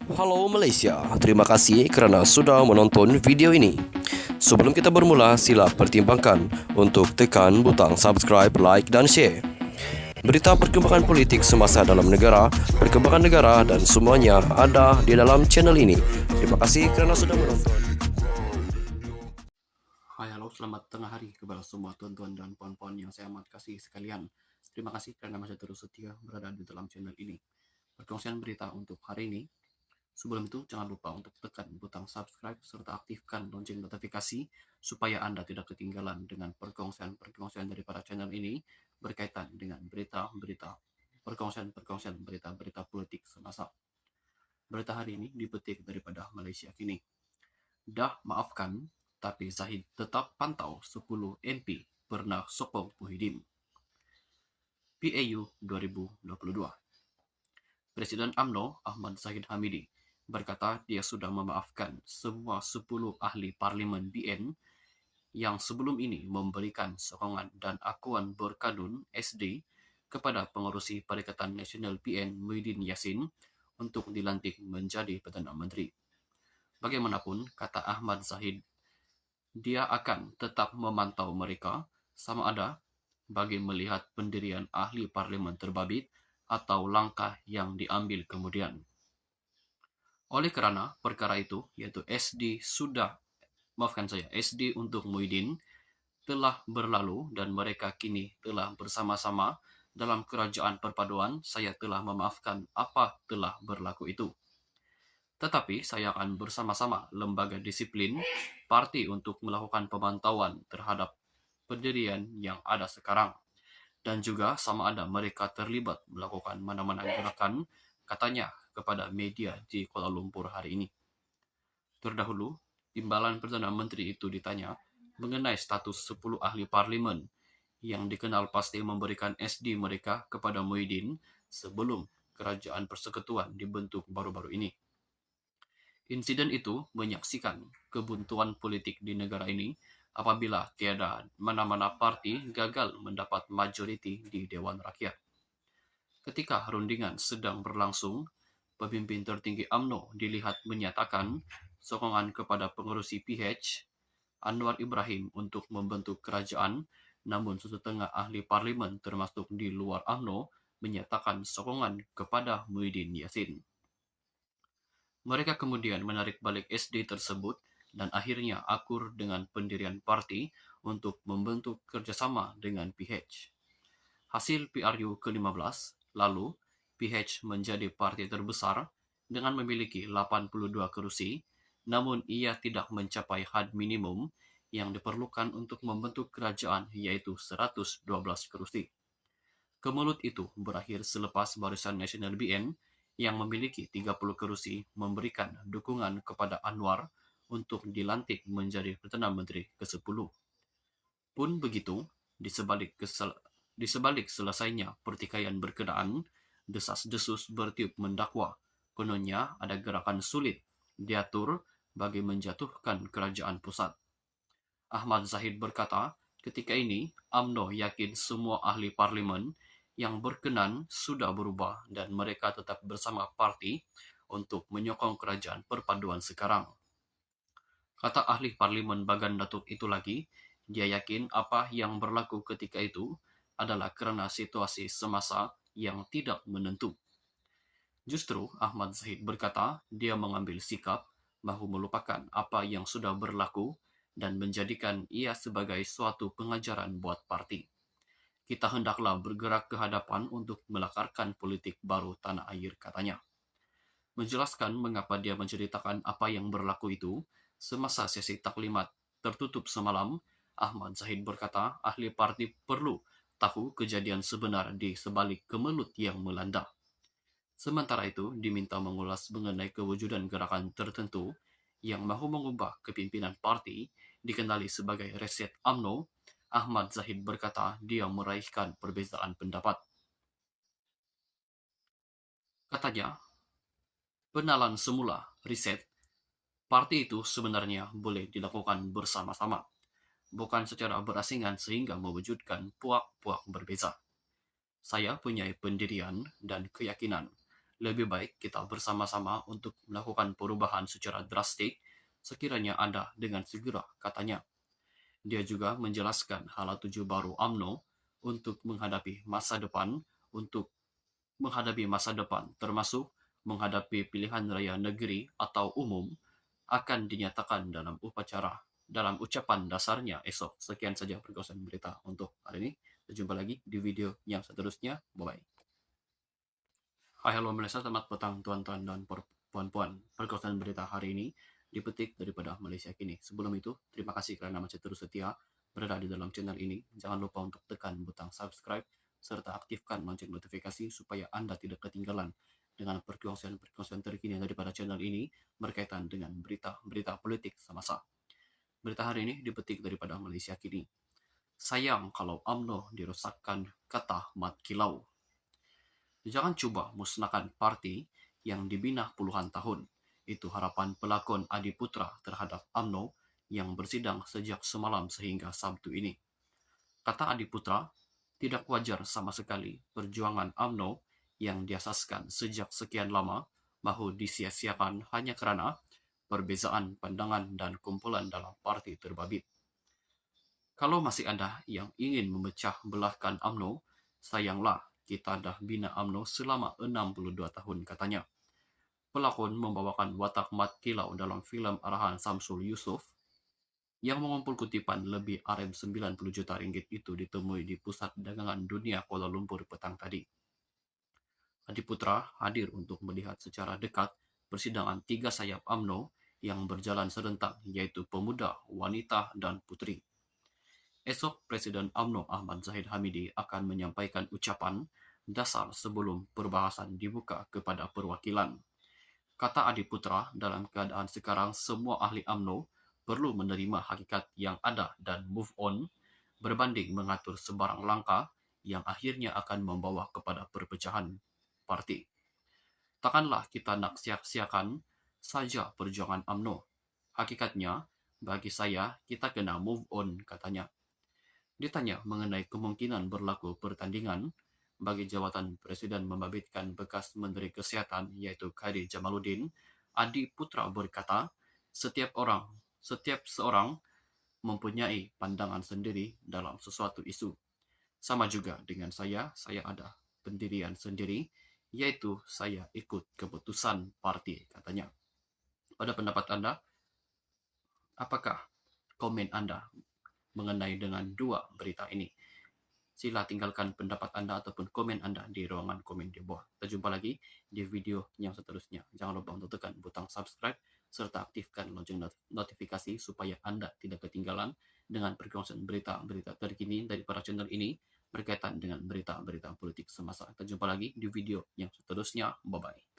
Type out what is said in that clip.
Halo Malaysia, terima kasih kerana sudah menonton video ini. Sebelum kita bermula, sila pertimbangkan untuk tekan butang subscribe, like dan share. Berita perkembangan politik semasa dalam negara, perkembangan negara dan semuanya ada di dalam channel ini. Terima kasih kerana sudah menonton. Hai, halo, selamat tengah hari kepada semua tuan-tuan dan puan-puan yang saya amat kasih sekalian. Terima kasih kerana masih terus setia berada di dalam channel ini. Perkongsian berita untuk hari ini. Sebelum itu, jangan lupa untuk tekan butang subscribe serta aktifkan lonceng notifikasi supaya Anda tidak ketinggalan dengan perkongsian-perkongsian daripada channel ini berkaitan dengan berita-berita, perkongsian-perkongsian berita-berita politik semasa. Berita hari ini dipetik daripada Malaysia Kini. Dah maafkan, tapi Zahid tetap pantau 10 MP pernah sokong Muhyiddin. PAU 2022. Presiden UMNO Ahmad Zahid Hamidi berkata dia sudah memaafkan semua 10 ahli parlimen BN yang sebelum ini memberikan sokongan dan akuan berkanun SD kepada pengerusi Perikatan Nasional PN Muhyiddin Yassin untuk dilantik menjadi Perdana Menteri. Bagaimanapun, kata Ahmad Zahid, dia akan tetap memantau mereka sama ada bagi melihat pendirian ahli parlimen terbabit atau langkah yang diambil kemudian. Oleh kerana perkara itu, yaitu SD untuk Muhyiddin telah berlalu dan mereka kini telah bersama-sama dalam kerajaan perpaduan, saya telah memaafkan apa telah berlaku itu. Tetapi saya akan bersama-sama lembaga disiplin parti untuk melakukan pemantauan terhadap pendirian yang ada sekarang. Dan juga sama ada mereka terlibat melakukan mana-mana gerakan, katanya kepada media di Kuala Lumpur hari ini. Terdahulu, Timbalan Perdana Menteri itu ditanya mengenai status 10 ahli parlimen yang dikenal pasti memberikan SD mereka kepada Muhyiddin sebelum kerajaan persekutuan dibentuk baru-baru ini. Insiden itu menyaksikan kebuntuan politik di negara ini apabila tiada mana-mana parti gagal mendapat majoriti di Dewan Rakyat. Ketika rundingan sedang berlangsung, pemimpin tertinggi UMNO dilihat menyatakan sokongan kepada pengerusi PH Anwar Ibrahim untuk membentuk kerajaan, namun setengah ahli parlimen termasuk di luar UMNO menyatakan sokongan kepada Muhyiddin Yassin. Mereka kemudian menarik balik SD tersebut dan akhirnya akur dengan pendirian parti untuk membentuk kerjasama dengan PH. Hasil PRU ke-15, lalu PH menjadi parti terbesar dengan memiliki 82 kursi, namun ia tidak mencapai had minimum yang diperlukan untuk membentuk kerajaan yaitu 112 kursi. Kemelut itu berakhir selepas Barisan Nasional BN yang memiliki 30 kursi memberikan dukungan kepada Anwar untuk dilantik menjadi Perdana Menteri ke-10. Pun begitu, di sebalik selesainya pertikaian berkenaan, desas-desus bertiup mendakwa. Kononnya ada gerakan sulit diatur bagi menjatuhkan kerajaan pusat. Ahmad Zahid berkata, ketika ini UMNO yakin semua ahli parlimen yang berkenan sudah berubah dan mereka tetap bersama parti untuk menyokong kerajaan perpaduan sekarang. Kata ahli parlimen Bagan Datuk itu lagi, dia yakin apa yang berlaku ketika itu adalah kerana situasi semasa yang tidak menentu. Justru Ahmad Zahid berkata dia mengambil sikap mahu melupakan apa yang sudah berlaku dan menjadikan ia sebagai suatu pengajaran buat parti. Kita hendaklah bergerak ke hadapan untuk melakarkan politik baru tanah air, katanya. Menjelaskan mengapa dia menceritakan apa yang berlaku itu, semasa sesi taklimat tertutup semalam, Ahmad Zahid berkata ahli parti perlu tahu kejadian sebenar di sebalik kemelut yang melanda. Sementara itu, diminta mengulas mengenai kewujudan gerakan tertentu yang mahu mengubah kepimpinan parti dikenali sebagai Reset UMNO. Ahmad Zahid berkata dia meraihkan perbezaan pendapat. Katanya, penalan semula Reset, parti itu sebenarnya boleh dilakukan bersama-sama, bukan secara berasingan sehingga mewujudkan puak-puak berbeza. Saya punya pendirian dan keyakinan Lebih baik kita bersama-sama untuk melakukan perubahan secara drastik sekiranya ada dengan segera, katanya. Dia juga menjelaskan hala tuju baru UMNO untuk menghadapi masa depan termasuk menghadapi pilihan raya negeri atau umum akan dinyatakan dalam ucapan dasarnya esok. Sekian saja perkongsian berita untuk hari ini. Kita jumpa lagi di video yang seterusnya. Bye-bye. Hai, halo Malaysia, selamat petang tuan-tuan dan puan-puan. Perkongsian berita hari ini dipetik daripada Malaysia Kini. Sebelum itu, terima kasih kerana masih terus setia berada di dalam channel ini. Jangan lupa untuk tekan butang subscribe serta aktifkan lonceng notifikasi supaya Anda tidak ketinggalan dengan perkongsian terkini daripada channel ini berkaitan dengan berita-berita politik semasa. Berita hari ini dipetik daripada Malaysia Kini. Sayang kalau UMNO dirosakkan, kata Mat Kilau. Jangan cuba musnahkan parti yang dibina puluhan tahun. Itu harapan pelakon Adi Putra terhadap UMNO yang bersidang sejak semalam sehingga Sabtu ini. Kata Adi Putra, tidak wajar sama sekali perjuangan UMNO yang diasaskan sejak sekian lama mahu disia-siakan hanya kerana perbezaan pandangan dan kumpulan dalam parti terbabit. Kalau masih ada yang ingin memecah belahkan UMNO, sayanglah kita dah bina UMNO selama 62 tahun, katanya. Pelakon membawakan watak Mat Kilau dalam filem arahan Samsul Yusof yang mengumpul kutipan lebih RM90 juta ringgit itu ditemui di Pusat Dagangan Dunia Kuala Lumpur petang tadi. Adi Putra hadir untuk melihat secara dekat persidangan 3 sayap UMNO yang berjalan serentak, yaitu pemuda, wanita, dan putri. Esok, Presiden UMNO Ahmad Zahid Hamidi akan menyampaikan ucapan dasar sebelum perbahasan dibuka kepada perwakilan. Kata Adi Putra, dalam keadaan sekarang semua ahli UMNO perlu menerima hakikat yang ada dan move on berbanding mengatur sebarang langkah yang akhirnya akan membawa kepada perpecahan parti. Takkanlah kita nak sia-siakan saja perjuangan UMNO. Hakikatnya, bagi saya, kita kena move on, katanya. Ditanya mengenai kemungkinan berlaku pertandingan bagi jawatan Presiden membabitkan bekas Menteri Kesihatan iaitu Khairy Jamaluddin, Adi Putra berkata, setiap seorang mempunyai pandangan sendiri dalam sesuatu isu. Sama juga dengan saya ada pendirian sendiri, yaitu saya ikut keputusan parti, katanya. Pada pendapat Anda, apakah komen Anda mengenai dengan dua berita ini? Sila tinggalkan pendapat Anda ataupun komen Anda di ruangan komen di bawah. Kita jumpa lagi di video yang seterusnya. Jangan lupa untuk tekan butang subscribe serta aktifkan lonceng notifikasi supaya Anda tidak ketinggalan dengan perkongsian berita-berita terkini dari para channel ini berkaitan dengan berita-berita politik semasa. Kita jumpa lagi di video yang seterusnya. Bye-bye.